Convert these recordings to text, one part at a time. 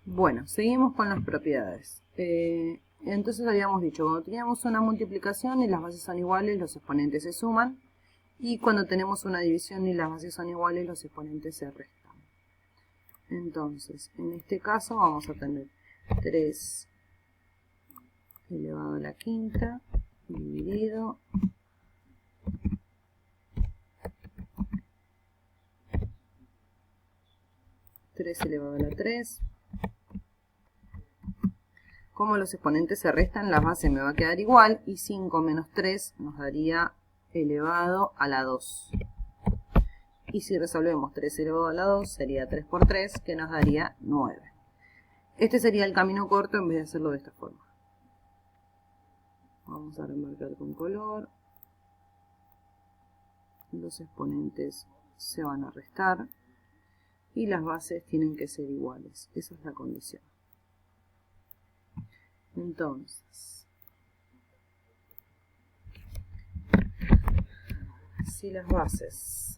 Bueno, seguimos con las propiedades. Entonces habíamos dicho, cuando teníamos una multiplicación y las bases son iguales, los exponentes se suman. Y cuando tenemos una división y las bases son iguales, los exponentes se restan. Entonces, en este caso vamos a tener 3 elevado a la quinta dividido 3 elevado a la 3. Como los exponentes se restan, la base me va a quedar igual y 5 menos 3 nos daría elevado a la 2. Y si resolvemos 3 elevado a la 2 sería 3 por 3, que nos daría 9. Este sería el camino corto en vez de hacerlo de esta forma. Vamos a remarcar con color. Los exponentes se van a restar y las bases tienen que ser iguales. Esa es la condición. Entonces, si las bases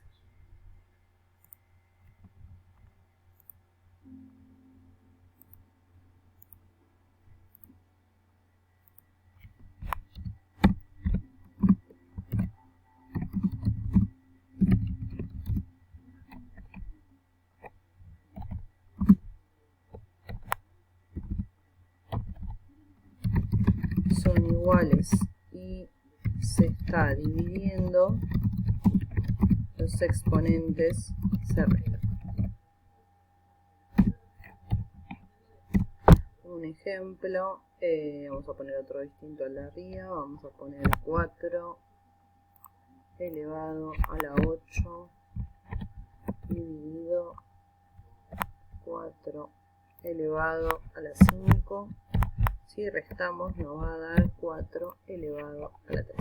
son iguales y se está dividiendo, los exponentes se restan. Un ejemplo, vamos a poner otro distinto al de arriba, vamos a poner 4 elevado a la 8 dividido 4 elevado a la 5. Si restamos nos va a dar 4 elevado a la 3.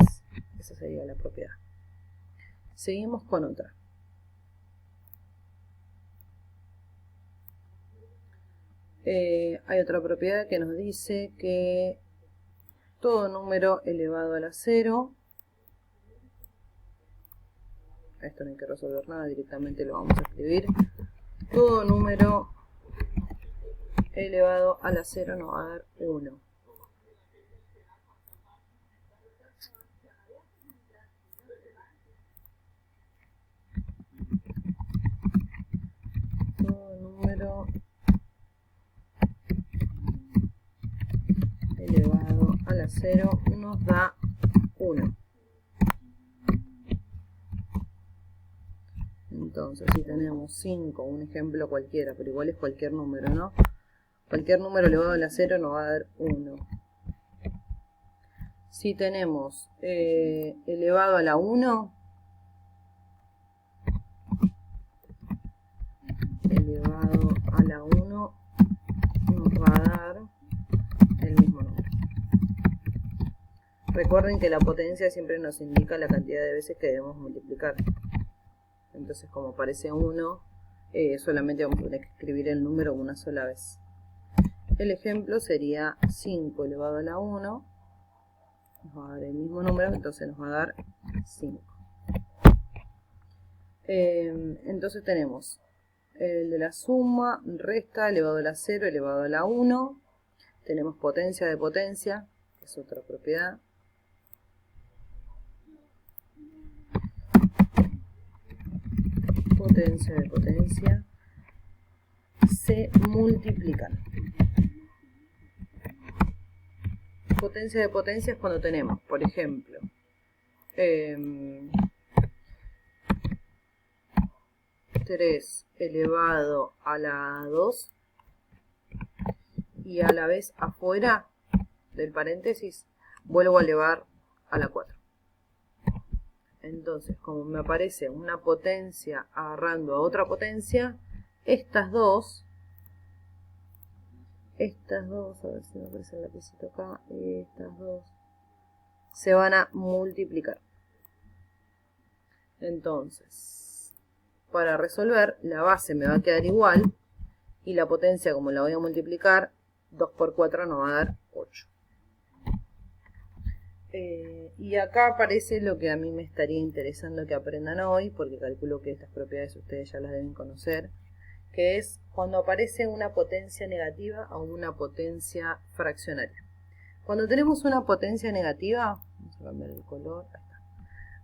Esa sería la propiedad. Seguimos con otra. Hay otra propiedad que nos dice que todo número elevado a la 0, esto no hay que resolver nada, directamente lo vamos a escribir, todo número elevado a la 0 nos va a dar 1. Todo número elevado a la 0 nos da 1. Entonces, si tenemos 5, un ejemplo cualquiera, pero igual es cualquier número, ¿no? Cualquier número elevado a la 0 nos va a dar 1. Si tenemos elevado a la 1, elevado a la 1 nos va a dar el mismo número. Recuerden que la potencia siempre nos indica la cantidad de veces que debemos multiplicar. Entonces, como aparece 1, solamente vamos a tener que escribir el número una sola vez. El ejemplo sería 5 elevado a la 1. Nos va a dar el mismo número, entonces nos va a dar 5. Entonces tenemos el de la suma, resta, elevado a la 0, elevado a la 1. Tenemos potencia de potencia, que es otra propiedad. Potencia de potencia se multiplican. Potencia de potencia es cuando tenemos, por ejemplo, 3 elevado a la 2 y a la vez afuera del paréntesis vuelvo a elevar a la 4. Entonces, como me aparece una potencia agarrando a otra potencia, estas dos, a ver si me aparece el lapicito acá, estas dos se van a multiplicar. Entonces, para resolver, la base me va a quedar igual y la potencia, como la voy a multiplicar, 2 por 4 nos va a dar 8. Y acá aparece lo que a mí me estaría interesando que aprendan hoy, porque calculo que estas propiedades ustedes ya las deben conocer, que es cuando aparece una potencia negativa o una potencia fraccionaria. Cuando tenemos una potencia negativa, vamos a cambiar el color, ahí está.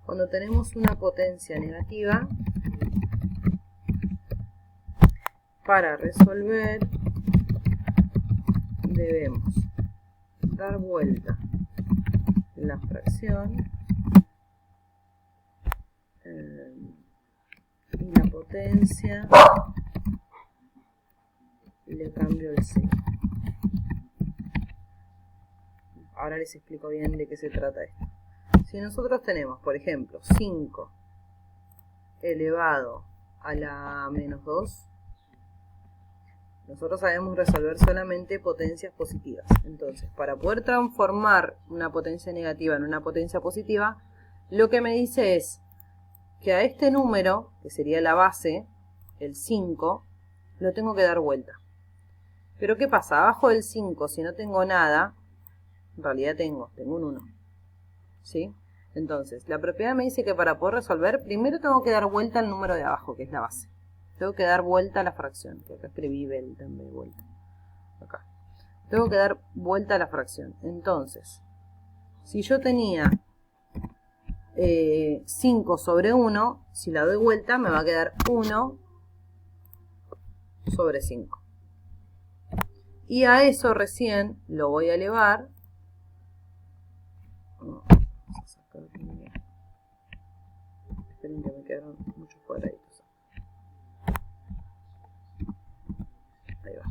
Cuando tenemos una potencia negativa, para resolver debemos dar vuelta la fracción y la potencia le cambio el signo. Ahora les explico bien de qué se trata esto. Si nosotros tenemos, por ejemplo, 5 elevado a la menos 2, nosotros sabemos resolver solamente potencias positivas. Entonces, para poder transformar una potencia negativa en una potencia positiva, lo que me dice es que a este número, que sería la base, el 5, lo tengo que dar vuelta. Pero ¿qué pasa? Abajo del 5, si no tengo nada, en realidad tengo un 1. ¿Sí? Entonces, la propiedad me dice que para poder resolver, primero tengo que dar vuelta al número de abajo, que es la base. Tengo que dar vuelta a la fracción, que acá escribí vuelta en vez de vuelta. Acá. Tengo que dar vuelta a la fracción. Entonces, si yo tenía 5 sobre 1, si la doy vuelta me va a quedar 1 sobre 5. Y a eso recién lo voy a elevar. Vamos a sacar aquí. Esperen que me quedaron muchos cuadraditos. Ahí va.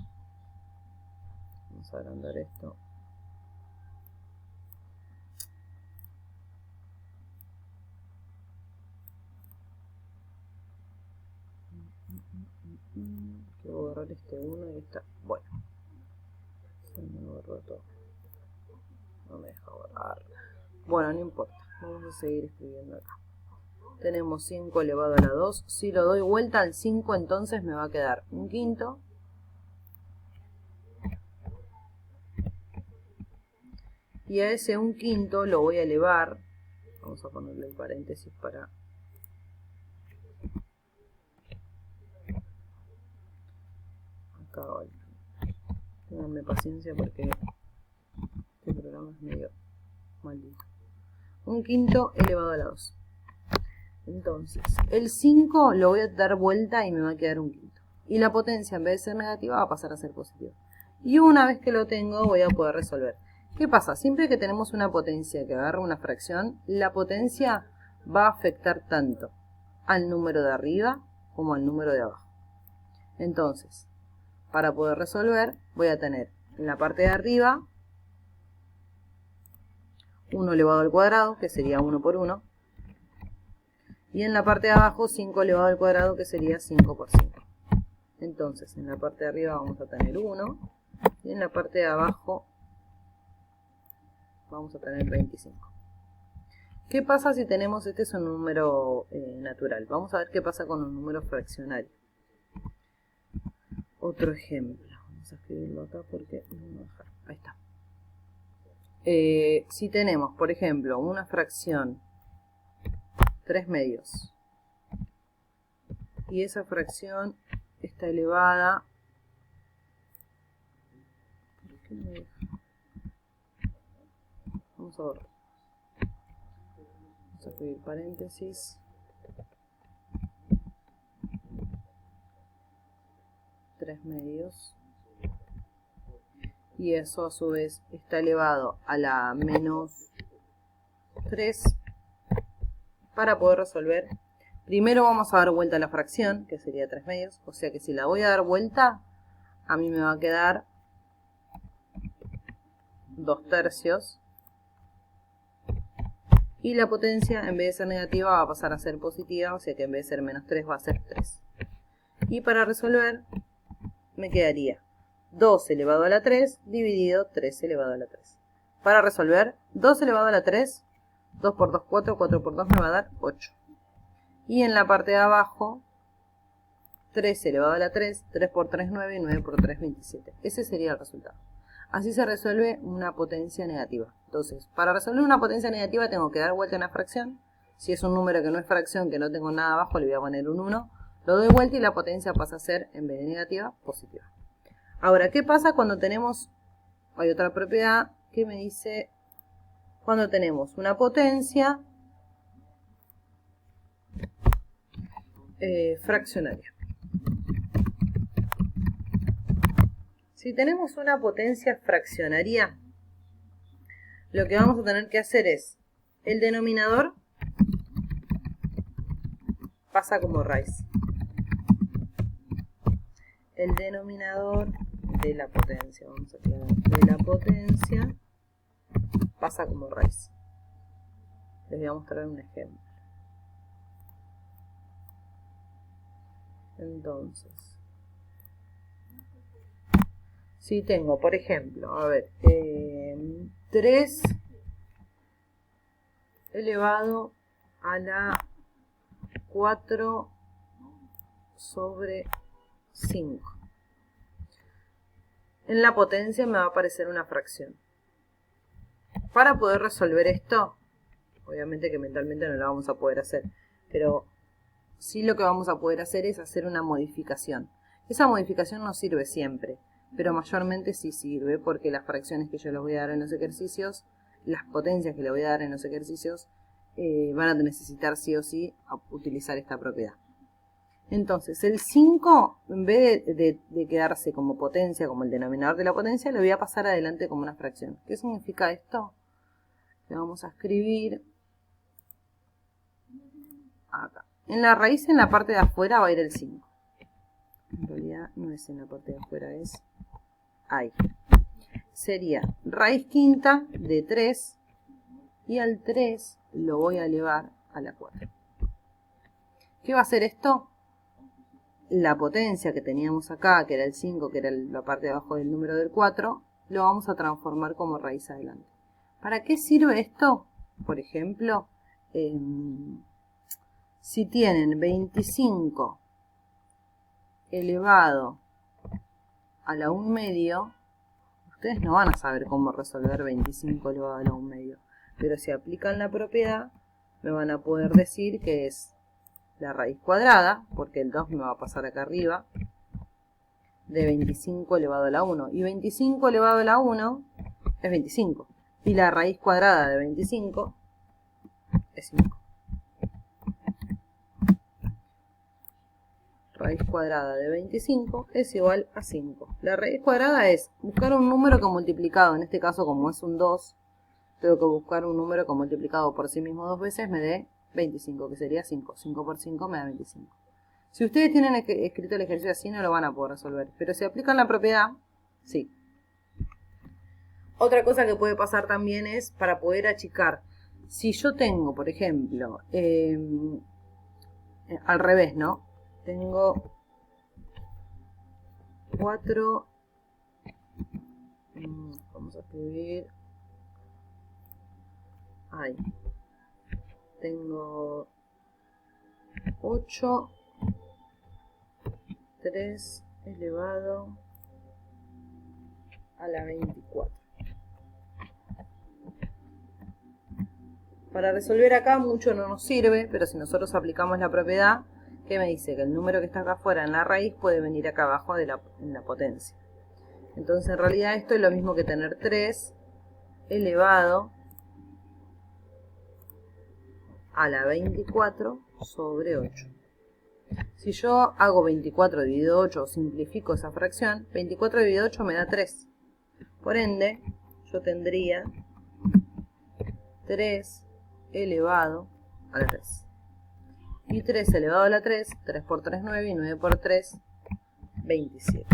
Vamos a agrandar esto. Quiero borrar este 1 y está. Bueno. Se me borró todo. No me deja borrar. Bueno, no importa. Vamos a seguir escribiendo acá. Tenemos 5 elevado a la 2. Si lo doy vuelta al 5, entonces me va a quedar un quinto. Y a ese un quinto lo voy a elevar. Vamos a ponerle el paréntesis para... Acá voy. Ténganme paciencia porque este programa es medio maldito. Un quinto elevado a la 2. Entonces, el 5 lo voy a dar vuelta y me va a quedar un quinto. Y la potencia, en vez de ser negativa, va a pasar a ser positiva. Y una vez que lo tengo, voy a poder resolver. ¿Qué pasa? Siempre que tenemos una potencia que agarra una fracción, la potencia va a afectar tanto al número de arriba como al número de abajo. Entonces, para poder resolver, voy a tener en la parte de arriba 1 elevado al cuadrado, que sería 1 por 1. Y en la parte de abajo 5 elevado al cuadrado, que sería 5 por 5. Entonces, en la parte de arriba vamos a tener 1. Y en la parte de abajo vamos a tener 25. ¿Qué pasa si tenemos, este es un número natural? Vamos a ver qué pasa con un número fraccionario. Otro ejemplo. Vamos a escribirlo acá porque no me va a dejar. Ahí está. Si tenemos, por ejemplo, una fracción 3 medios y esa fracción está elevada... ¿Por qué no me deja? Vamos a borrar. Vamos a escribir paréntesis. 3 medios. Y eso a su vez está elevado a la menos 3. Para poder resolver, primero vamos a dar vuelta a la fracción, que sería 3 medios. O sea que si la voy a dar vuelta, a mí me va a quedar 2 tercios. Y la potencia, en vez de ser negativa, va a pasar a ser positiva. O sea que en vez de ser menos 3, va a ser 3. Y para resolver, me quedaría 2 elevado a la 3 dividido 3 elevado a la 3. Para resolver, 2 elevado a la 3, 2 por 2, 4, 4 por 2 me va a dar 8. Y en la parte de abajo, 3 elevado a la 3, 3 por 3, 9 y 9 por 3, 27. Ese sería el resultado. Así se resuelve una potencia negativa. Entonces, para resolver una potencia negativa tengo que dar vuelta a una fracción. Si es un número que no es fracción, que no tengo nada abajo, le voy a poner un 1. Lo doy vuelta y la potencia pasa a ser, en vez de negativa, positiva. Ahora, ¿qué pasa cuando tenemos, hay otra propiedad que me dice, cuando tenemos una potencia fraccionaria? Si tenemos una potencia fraccionaria, lo que vamos a tener que hacer es, el denominador pasa como raíz. El denominador de la potencia, vamos a aclarar, de la potencia pasa como raíz. Les voy a mostrar un ejemplo. Entonces, si tengo, por ejemplo, a ver, 3 elevado a la 4 sobre 5. En la potencia me va a aparecer una fracción. Para poder resolver esto, obviamente que mentalmente no lo vamos a poder hacer, pero sí lo que vamos a poder hacer es hacer una modificación. Esa modificación no sirve siempre, pero mayormente sí sirve porque las fracciones que yo les voy a dar en los ejercicios, las potencias que le voy a dar en los ejercicios, van a necesitar sí o sí utilizar esta propiedad. Entonces, el 5, en vez de quedarse como potencia, como el denominador de la potencia, lo voy a pasar adelante como una fracción. ¿Qué significa esto? Le vamos a escribir acá. En la raíz, en la parte de afuera, va a ir el 5. En realidad no es en la parte de afuera, es ahí. Sería raíz quinta de 3 y al 3 lo voy a elevar a la 4. ¿Qué va a hacer esto? La potencia que teníamos acá, que era el 5, que era la parte de abajo del número del 4, lo vamos a transformar como raíz adelante. ¿Para qué sirve esto? Por ejemplo, si tienen 25 elevado a la 1 medio, ustedes no van a saber cómo resolver 25 elevado a la 1 medio. Pero si aplican la propiedad, me van a poder decir que es la raíz cuadrada, porque el 2 me va a pasar acá arriba, de 25 elevado a la 1. Y 25 elevado a la 1 es 25. Y la raíz cuadrada de 25 es 5. Raíz cuadrada de 25 es igual a 5. La raíz cuadrada es buscar un número que multiplicado, en este caso como es un 2, tengo que buscar un número que multiplicado por sí mismo 2 veces me dé 25, que sería 5. 5 por 5 me da 25. Si ustedes tienen escrito el ejercicio así, no lo van a poder resolver. Pero si aplican la propiedad, sí. Otra cosa que puede pasar también es para poder achicar. Si yo tengo, por ejemplo, al revés, ¿no? Tengo 4, vamos a escribir, ahí, tengo 8, 3 elevado a la 24. Para resolver acá mucho no nos sirve, pero si nosotros aplicamos la propiedad, que me dice que el número que está acá afuera en la raíz puede venir acá abajo en la potencia. Entonces en realidad esto es lo mismo que tener 3 elevado a la 24 sobre 8. Si yo hago 24 dividido 8 o simplifico esa fracción, 24 dividido 8 me da 3. Por ende, yo tendría 3 elevado a la 3. Y 3 elevado a la 3, 3 por 3, 9, y 9 por 3, 27.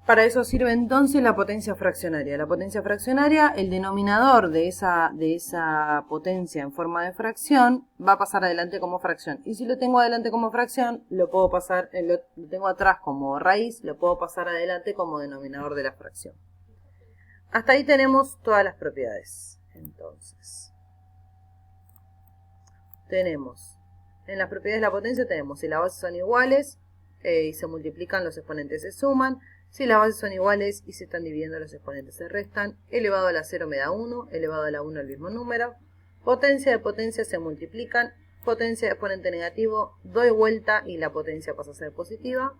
Para eso sirve entonces la potencia fraccionaria. La potencia fraccionaria, el denominador de esa potencia en forma de fracción, va a pasar adelante como fracción. Y si lo tengo adelante como fracción, lo puedo pasar, lo tengo atrás como raíz, lo puedo pasar adelante como denominador de la fracción. Hasta ahí tenemos todas las propiedades. Entonces, tenemos, en las propiedades de la potencia tenemos, si las bases son iguales y se multiplican, los exponentes se suman. Si las bases son iguales y se están dividiendo, los exponentes se restan. Elevado a la 0 me da 1, elevado a la 1 el mismo número. Potencia de potencia se multiplican potencia de exponente negativo, doy vuelta y la potencia pasa a ser positiva.